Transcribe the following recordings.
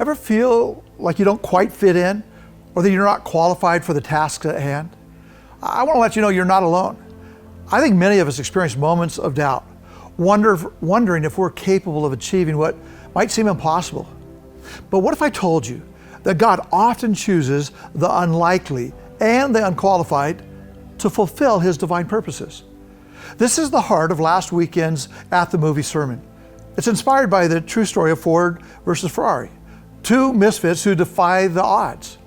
Ever feel like you don't quite fit in or that you're not qualified for the task at hand? I want to let you know you're not alone. I think many of us experience moments of doubt, wondering if we're capable of achieving what might seem impossible. But what if I told you that God often chooses the unlikely and the unqualified to fulfill His divine purposes? This is the heart of last weekend's At the Movie sermon. It's inspired by the true story of Ford versus Ferrari, two misfits who defy the odds.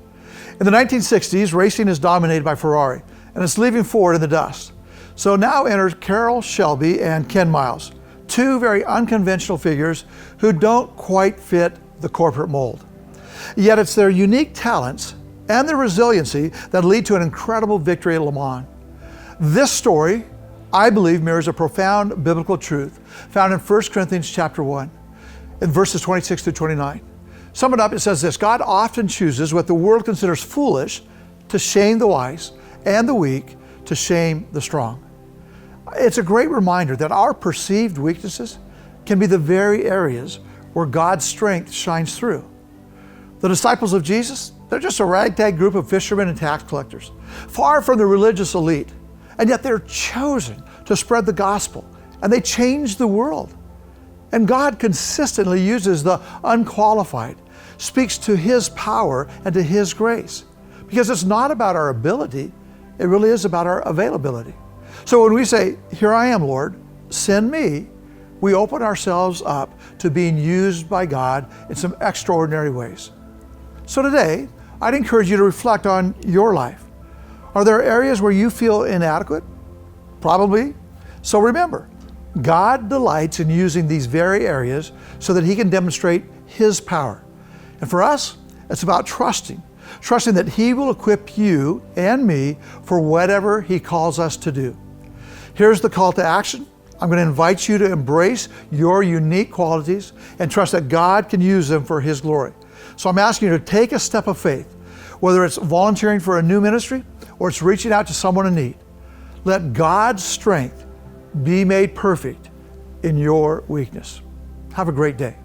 In the 1960s, racing is dominated by Ferrari, and it's leaving Ford in the dust. So now enters Carroll Shelby and Ken Miles, two very unconventional figures who don't quite fit the corporate mold. Yet it's their unique talents and their resiliency that lead to an incredible victory at Le Mans. This story, I believe, mirrors a profound biblical truth found in 1 Corinthians chapter 1, in verses 26 through 29. Sum it up, it says this: God often chooses what the world considers foolish to shame the wise, and the weak to shame the strong. It's a great reminder that our perceived weaknesses can be the very areas where God's strength shines through. The disciples of Jesus, they're just a ragtag group of fishermen and tax collectors, far from the religious elite, and yet they're chosen to spread the gospel, and they change the world. And God consistently uses the unqualified, speaks to His power and to His grace, because it's not about our ability, it really is about our availability. So when we say, "Here I am, Lord, send me," we open ourselves up to being used by God in some extraordinary ways. So today, I'd encourage you to reflect on your life. Are there areas where you feel inadequate? Probably. So remember, God delights in using these very areas so that He can demonstrate His power. And for us, it's about trusting that He will equip you and me for whatever He calls us to do. Here's the call to action. I'm going to invite you to embrace your unique qualities and trust that God can use them for His glory. So I'm asking you to take a step of faith, whether it's volunteering for a new ministry or it's reaching out to someone in need. Let God's strength be made perfect in your weakness. Have a great day.